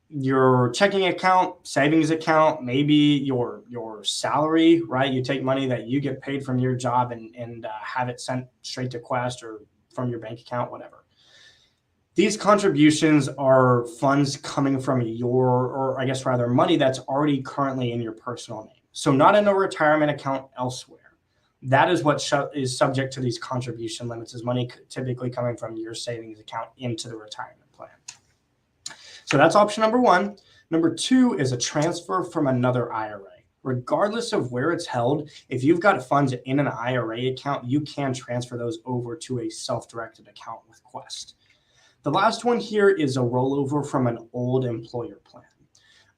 your checking account, savings account, maybe your salary, right? You take money that you get paid from your job and have it sent straight to Quest or from your bank account, whatever. These contributions are funds coming from money that's already currently in your personal name. So not in a retirement account elsewhere. That is what is subject to these contribution limits, is money typically coming from your savings account into the retirement plan. So that's option number one. Number two is a transfer from another IRA. Regardless of where it's held, if you've got funds in an IRA account, you can transfer those over to a self-directed account with Quest. The last one here is a rollover from an old employer plan.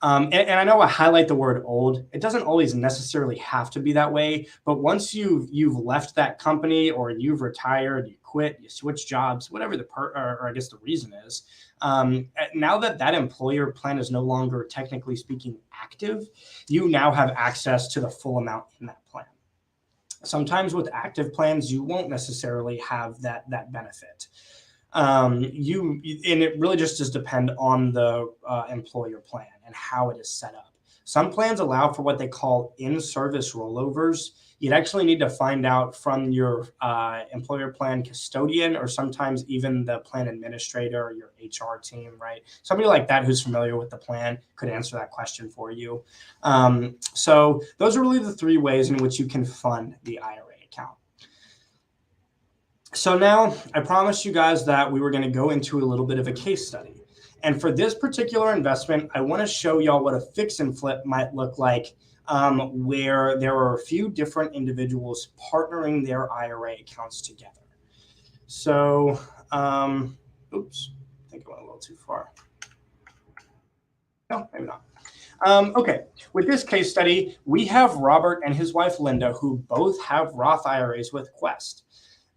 And I know I highlight the word old. It doesn't always necessarily have to be that way, but once you've left that company or you've retired, you quit, you switch jobs, whatever the reason is, now that employer plan is no longer technically speaking active, you now have access to the full amount in that plan. Sometimes with active plans, you won't necessarily have that benefit. And it really just does depend on the employer plan and how it is set up. Some plans allow for what they call in-service rollovers. you'd actually need to find out from your employer plan custodian, or sometimes even the plan administrator or your HR team, right? Somebody like that who's familiar with the plan could answer that question for you. So those are really the three ways in which you can fund the IRA account. So now I promised you guys that we were going to go into a little bit of a case study. And for this particular investment, I want to show y'all what a fix and flip might look like, where there are a few different individuals partnering their IRA accounts together. So, oops, I think I went a little too far. No, maybe not. Okay, with this case study, we have Robert and his wife Linda, who both have Roth IRAs with Quest.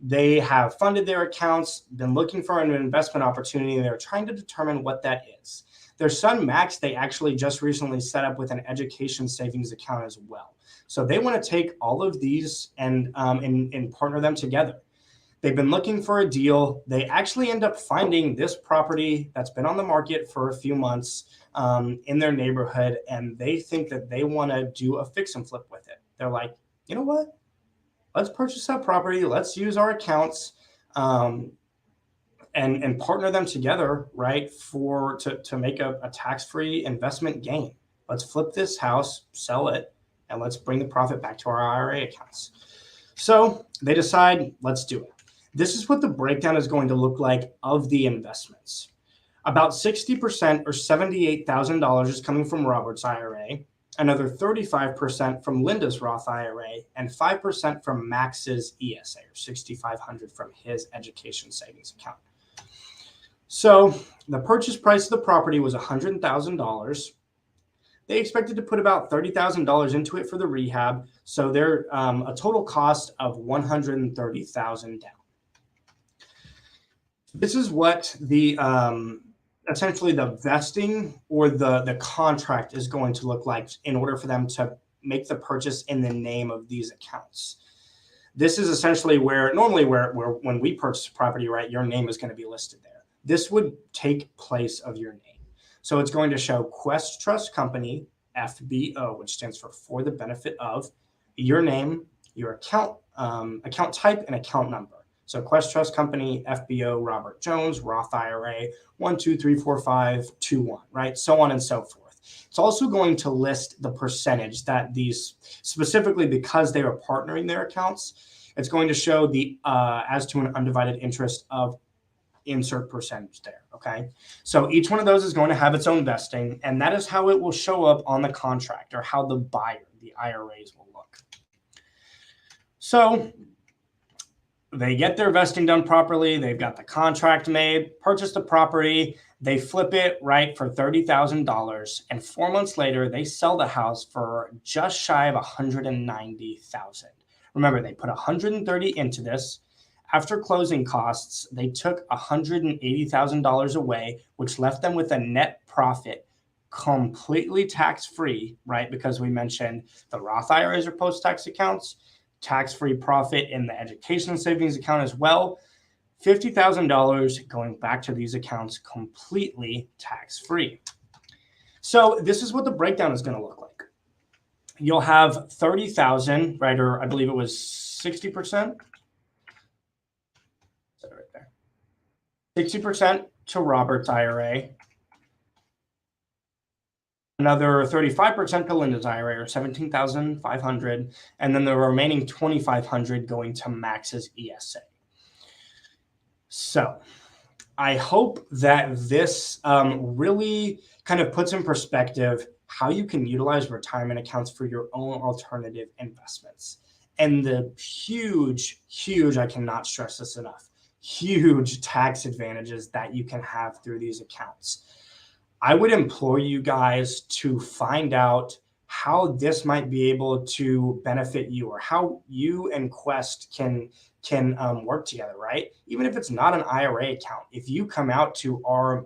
They have funded their accounts, been looking for an investment opportunity, and they're trying to determine what that is. Their son, Max, they actually just recently set up with an education savings account as well. So they want to take all of these and partner them together. They've been looking for a deal. They actually end up finding this property that's been on the market for a few months in their neighborhood, and they think that they want to do a fix and flip with it. They're like, you know what? Let's purchase that property. Let's use our accounts and partner them together, right, to make a tax-free investment gain. Let's flip this house, sell it, and let's bring the profit back to our IRA accounts. So they decide, let's do it. This is what the breakdown is going to look like of the investments. About 60% or $78,000 is coming from Robert's IRA. Another 35% from Linda's Roth IRA, and 5% from Max's ESA, or $6,500 from his education savings account. So the purchase price of the property was $100,000. They expected to put about $30,000 into it for the rehab, so they're a total cost of $130,000 down. This is what the essentially the vesting or the contract is going to look like in order for them to make the purchase in the name of these accounts. This is essentially where normally when we purchase a property, right, your name is going to be listed there. This would take place of your name. So it's going to show Quest Trust Company, FBO, which stands for the benefit of, your name, your account type, and account number. So Quest Trust Company, FBO, Robert Jones, Roth IRA, 1234521, right? So on and so forth. It's also going to list the percentage that these, specifically because they are partnering their accounts, it's going to show the as to an undivided interest of insert percentage there, okay? So each one of those is going to have its own vesting, and that is how it will show up on the contract, or how the buyer, the IRAs, will look. So they get their vesting done properly. They've got the contract made, purchased the property. They flip it, right, for $30,000. And 4 months later, they sell the house for just shy of $190,000. Remember, they put $130,000 into this. After closing costs, they took $180,000 away, which left them with a net profit completely tax-free, right? Because we mentioned the Roth IRAs are post-tax accounts. Tax-free profit in the education savings account as well. $50,000 going back to these accounts completely tax-free. So this is what the breakdown is going to look like. You'll have $30,000, right, or I believe it was 60%. Right there. 60% to Robert's IRA. Another 35% to Linda's IRA, or $17,500, and then the remaining $2,500 going to Max's ESA. So I hope that this really kind of puts in perspective how you can utilize retirement accounts for your own alternative investments. And the huge, I cannot stress this enough, huge tax advantages that you can have through these accounts. I would implore you guys to find out how this might be able to benefit you, or how you and Quest can work together, right? Even if it's not an IRA account, if you come out to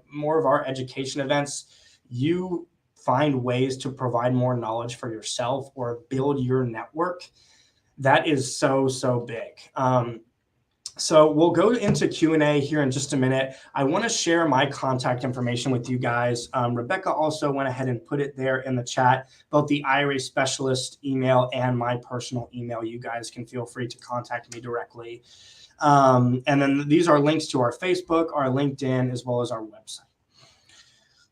more of our education events, you find ways to provide more knowledge for yourself or build your network, that is so big. So we'll go into Q&A here in just a minute. I want to share my contact information with you guys. Rebecca also went ahead and put it there in the chat, both the IRA specialist email and my personal email. You guys can feel free to contact me directly. And then these are links to our Facebook, our LinkedIn, as well as our website.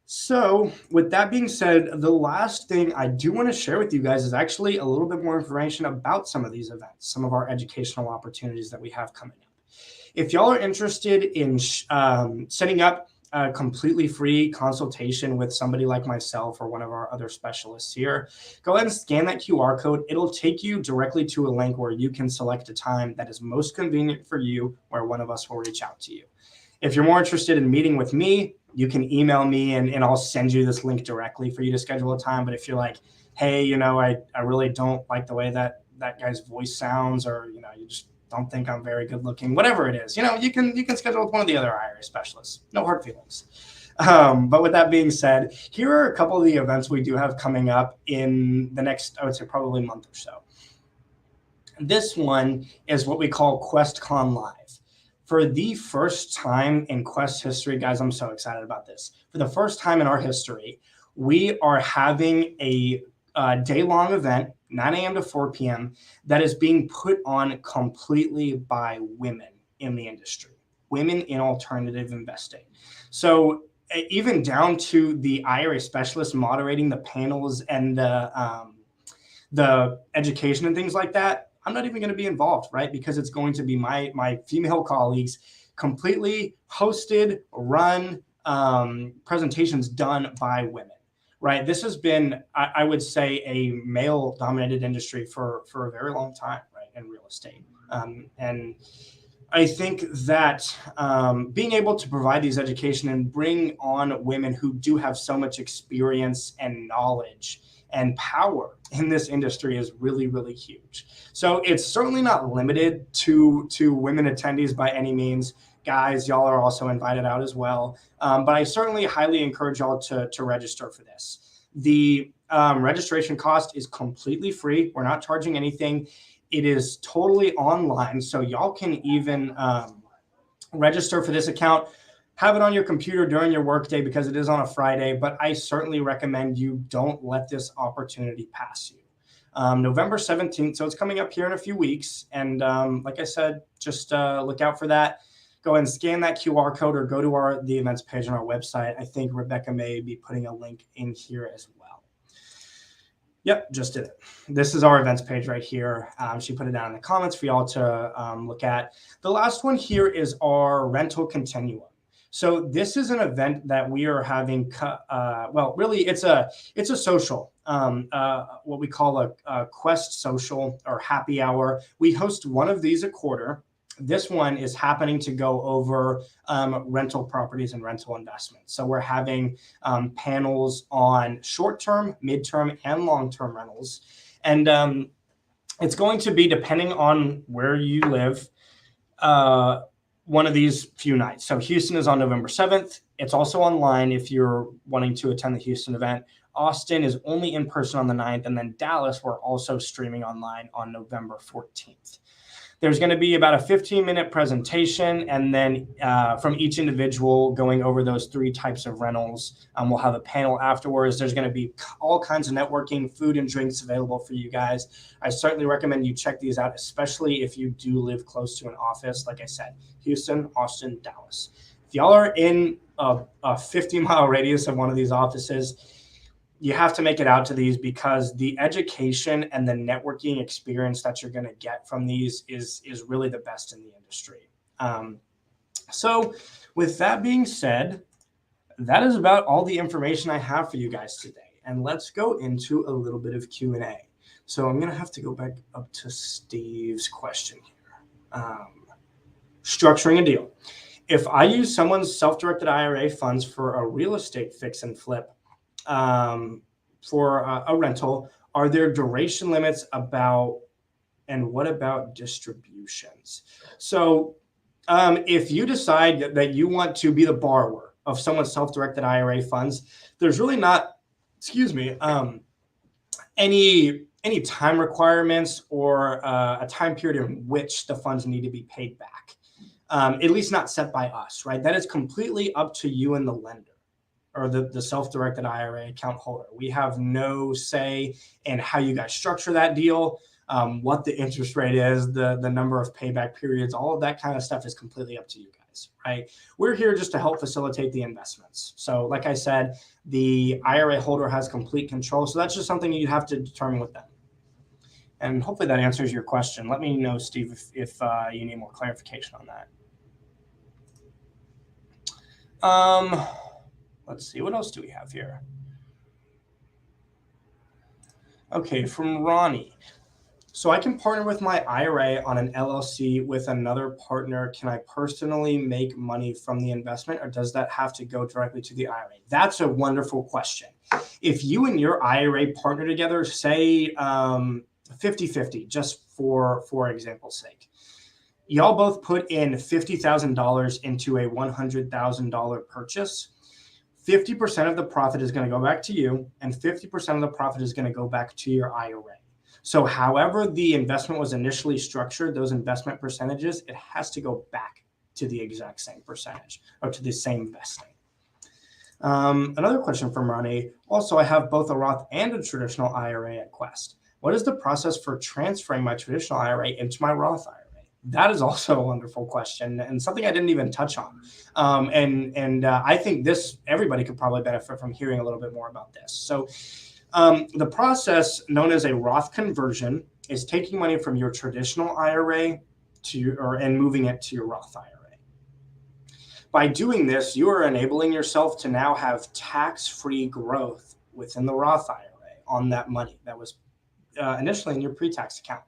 So with that being said, the last thing I do want to share with you guys is actually a little bit more information about some of these events, some of our educational opportunities that we have coming up. If y'all are interested in setting up a completely free consultation with somebody like myself or one of our other specialists here, go ahead and scan that QR code. It'll take you directly to a link where you can select a time that is most convenient for you, where one of us will reach out to you. If you're more interested in meeting with me, you can email me and I'll send you this link directly for you to schedule a time. But if you're like, hey, I really don't like the way that guy's voice sounds, or, you just don't think I'm very good looking, whatever it is, you can schedule with one of the other IRA specialists. No hard feelings. But with that being said, here are a couple of the events we do have coming up in the next, I would say, probably month or so. This one is what we call QuestCon Live. For the first time in Quest history, guys, I'm so excited about this. For the first time in our history, we are having a day-long event, 9 a.m. to 4 p.m., that is being put on completely by women in the industry, women in alternative investing. So even down to the IRA specialists moderating the panels and the education and things like that, I'm not even going to be involved, right? Because it's going to be my female colleagues, completely hosted, run, presentations done by women, right? This has been, I would say, a male-dominated industry for a very long time, right, in real estate. And I think that being able to provide these education and bring on women who do have so much experience and knowledge and power in this industry is really, really huge. So it's certainly not limited to women attendees by any means. Guys, y'all are also invited out as well. But I certainly highly encourage y'all to register for this. The registration cost is completely free. We're not charging anything. It is totally online. So y'all can even register for this account. Have it on your computer during your workday because it is on a Friday, but I certainly recommend you don't let this opportunity pass you. November 17th, so it's coming up here in a few weeks. And like I said, just look out for that. Go ahead and scan that QR code or go to the events page on our website. I think Rebecca may be putting a link in here as well. Yep, just did it. This is our events page right here. She put it down in the comments for y'all to look at. The last one here is our rental continuum. So this is an event that we are having. Well, really, it's a social, what we call a Quest social or happy hour. We host one of these a quarter. This one is happening to go over rental properties and rental investments. So we're having panels on short-term, mid-term, and long-term rentals. And it's going to be, depending on where you live, one of these few nights. So Houston is on November 7th. It's also online if you're wanting to attend the Houston event. Austin is only in person on the 9th. And then Dallas, we're also streaming online on November 14th. There's going to be about a 15-minute presentation, and then from each individual going over those three types of rentals. We'll have a panel afterwards. There's going to be all kinds of networking, food and drinks available for you guys. I certainly recommend you check these out, especially if you do live close to an office. Like I said, Houston, Austin, Dallas. If y'all are in a 50-mile radius of one of these offices, you have to make it out to these because the education and the networking experience that you're going to get from these is really the best in the industry. So with that being said, that is about all the information I have for you guys today. And let's go into a little bit of Q&A. So I'm going to have to go back up to Steve's question here. Structuring a deal. If I use someone's self-directed IRA funds for a real estate fix and flip, for a rental, are there duration limits and what about distributions? So if you decide that you want to be the borrower of someone's self-directed IRA funds, there's really not, any time requirements or a time period in which the funds need to be paid back. at least not set by us, right? That is completely up to you and the lender, or the self-directed IRA account holder. We have no say in how you guys structure that deal, what the interest rate is, the number of payback periods, all of that kind of stuff is completely up to you guys, right? We're here just to help facilitate the investments. So like I said, the IRA holder has complete control. So that's just something you have to determine with them. And hopefully that answers your question. Let me know, Steve, if you need more clarification on that. Let's see, what else do we have here? Okay, from Ronnie. So I can partner with my IRA on an LLC with another partner. Can I personally make money from the investment, or does that have to go directly to the IRA? That's a wonderful question. If you and your IRA partner together, say 50-50, just for example's sake, y'all both put in $50,000 into a $100,000 purchase. 50% of the profit is going to go back to you, and 50% of the profit is going to go back to your IRA. So however the investment was initially structured, those investment percentages, it has to go back to the exact same percentage, or to the same vesting. Another question from Ronnie. Also, I have both a Roth and a traditional IRA at Quest. What is the process for transferring my traditional IRA into my Roth IRA? That is also a wonderful question, and something I didn't even touch on. I think everybody could probably benefit from hearing a little bit more about this. So the process known as a Roth conversion is taking money from your traditional IRA and moving it to your Roth IRA. By doing this, you are enabling yourself to now have tax-free growth within the Roth IRA on that money that was initially in your pre-tax account.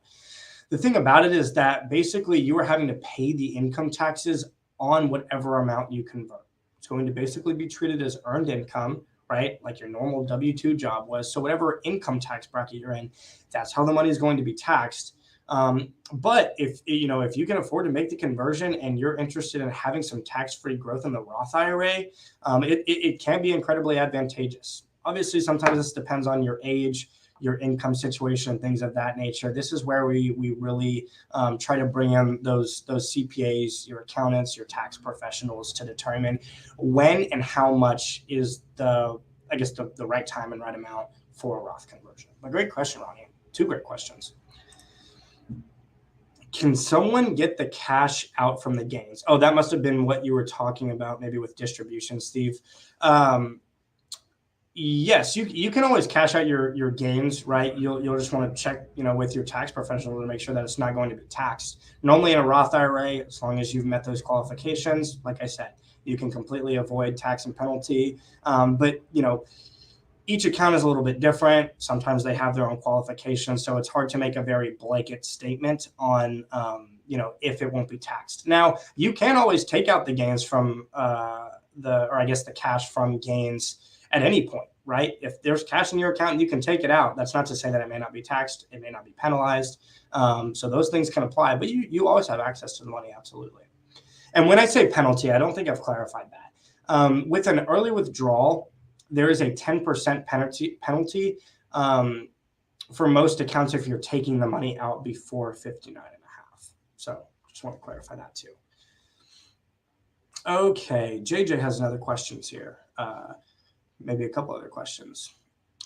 The thing about it is that basically you are having to pay the income taxes on whatever amount you convert. It's going to basically be treated as earned income, right? Like your normal W-2 job was. So whatever income tax bracket you're in, that's how the money is going to be taxed. But if you can afford to make the conversion and you're interested in having some tax-free growth in the Roth IRA, it can be incredibly advantageous. Obviously, sometimes this depends on your age, your income situation, things of that nature. This is where we really try to bring in those CPAs, your accountants, your tax professionals to determine when and how much is the right time and right amount for a Roth conversion. A great question, Ronnie. Two great questions. Can someone get the cash out from the gains? Oh, that must have been what you were talking about, maybe with distribution, Steve. Yes, you can always cash out your gains, right? You'll just want to check, with your tax professional to make sure that it's not going to be taxed. Normally in a Roth IRA, as long as you've met those qualifications, like I said, you can completely avoid tax and penalty. But each account is a little bit different. Sometimes they have their own qualifications, so it's hard to make a very blanket statement on if it won't be taxed. Now, you can always take out the gains from the cash from gains at any point, right? If there's cash in your account, you can take it out. That's not to say that it may not be taxed, it may not be penalized. So those things can apply, but you always have access to the money, absolutely. And when I say penalty, I don't think I've clarified that. With an early withdrawal, there is a 10% penalty for most accounts if you're taking the money out before 59.5. So just want to clarify that too. Okay, JJ has another questions here. Maybe a couple other questions.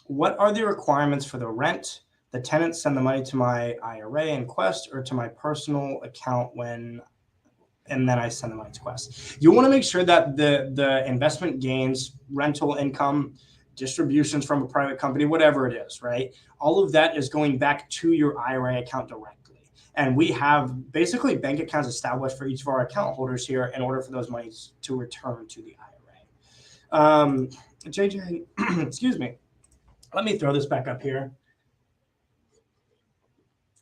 What are the requirements for the rent? The tenants send the money to my IRA and Quest, or to my personal account and then I send the money to Quest. You want to make sure that the investment gains, rental income, distributions from a private company, whatever it is, right? All of that is going back to your IRA account directly. And we have basically bank accounts established for each of our account holders here in order for those monies to return to the IRA. JJ, excuse me. Let me throw this back up here.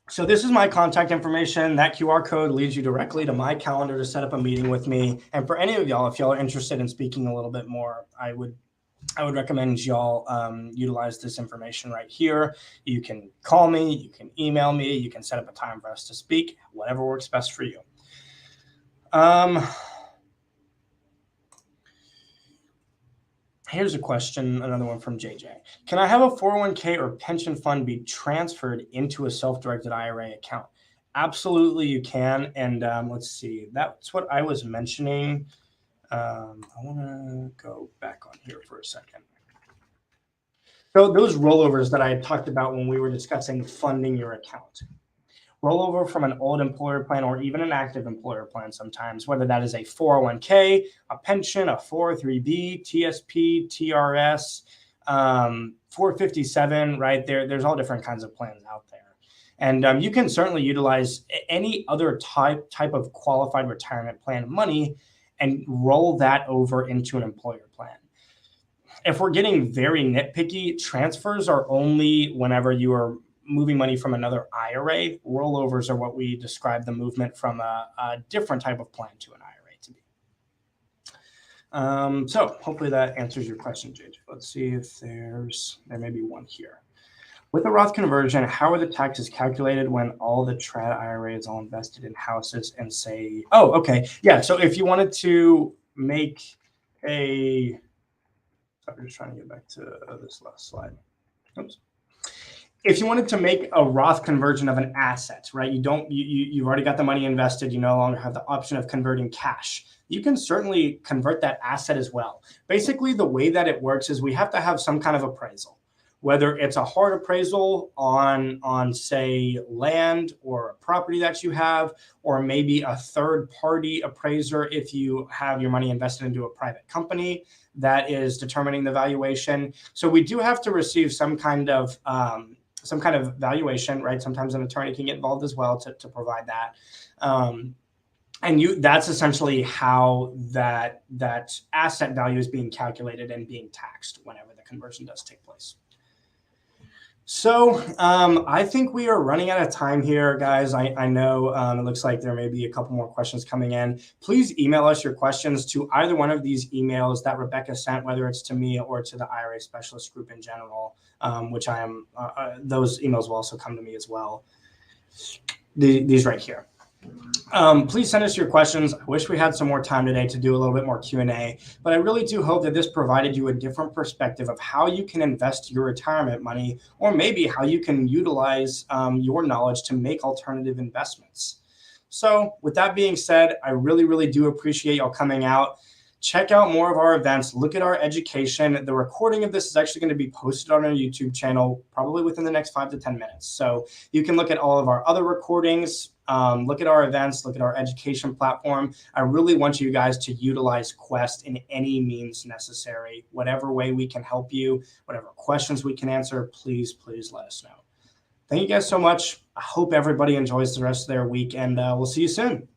So this is my contact information. That QR code leads you directly to my calendar to set up a meeting with me. And for any of y'all, if y'all are interested in speaking a little bit more, I would recommend y'all utilize this information right here. You can call me, you can email me, you can set up a time for us to speak, whatever works best for you. Here's a question, another one from JJ. Can I have a 401k or pension fund be transferred into a self-directed IRA account? Absolutely, you can. And let's see, that's what I was mentioning. I want to go back on here for a second. So those rollovers that I had talked about when we were discussing funding your account, rollover from an old employer plan or even an active employer plan sometimes, whether that is a 401k, a pension, a 403b, TSP, TRS, 457, right? There's all different kinds of plans out there. And you can certainly utilize any other type of qualified retirement plan money and roll that over into an employer plan. If we're getting very nitpicky, transfers are only whenever you are moving money from another IRA. Rollovers are what we describe the movement from a different type of plan to an IRA to be. So hopefully that answers your question, JJ. Let's see if there may be one here. With the Roth conversion, how are the taxes calculated when all the trad IRA is all invested in houses and say, oh, okay. Yeah. So if you wanted to make I'm just trying to get back to this last slide. Oops. If you wanted to make a Roth conversion of an asset, right? You've already got the money invested. You no longer have the option of converting cash. You can certainly convert that asset as well. Basically, the way that it works is we have to have some kind of appraisal, whether it's a hard appraisal on say land or a property that you have, or maybe a third party appraiser if you have your money invested into a private company that is determining the valuation. So we do have to receive some kind of valuation, right? Sometimes an attorney can get involved as well to provide that. That's essentially how that asset value is being calculated and being taxed whenever the conversion does take place. So I think we are running out of time here, guys. I know it looks like there may be a couple more questions coming in. Please email us your questions to either one of these emails that Rebecca sent, whether it's to me or to the IRA specialist group in general, which I am. Those emails will also come to me as well. These right here. Please send us your questions. I wish we had some more time today to do a little bit more Q&A, but I really do hope that this provided you a different perspective of how you can invest your retirement money, or maybe how you can utilize your knowledge to make alternative investments. So with that being said, I really, really do appreciate y'all coming out. Check out more of our events. Look at our education. The recording of this is actually going to be posted on our YouTube channel probably within the next 5 to 10 minutes. So you can look at all of our other recordings, look at our events, look at our education platform. I really want you guys to utilize Quest in any means necessary. Whatever way we can help you, whatever questions we can answer, please, please let us know. Thank you guys so much. I hope everybody enjoys the rest of their week, and we'll see you soon.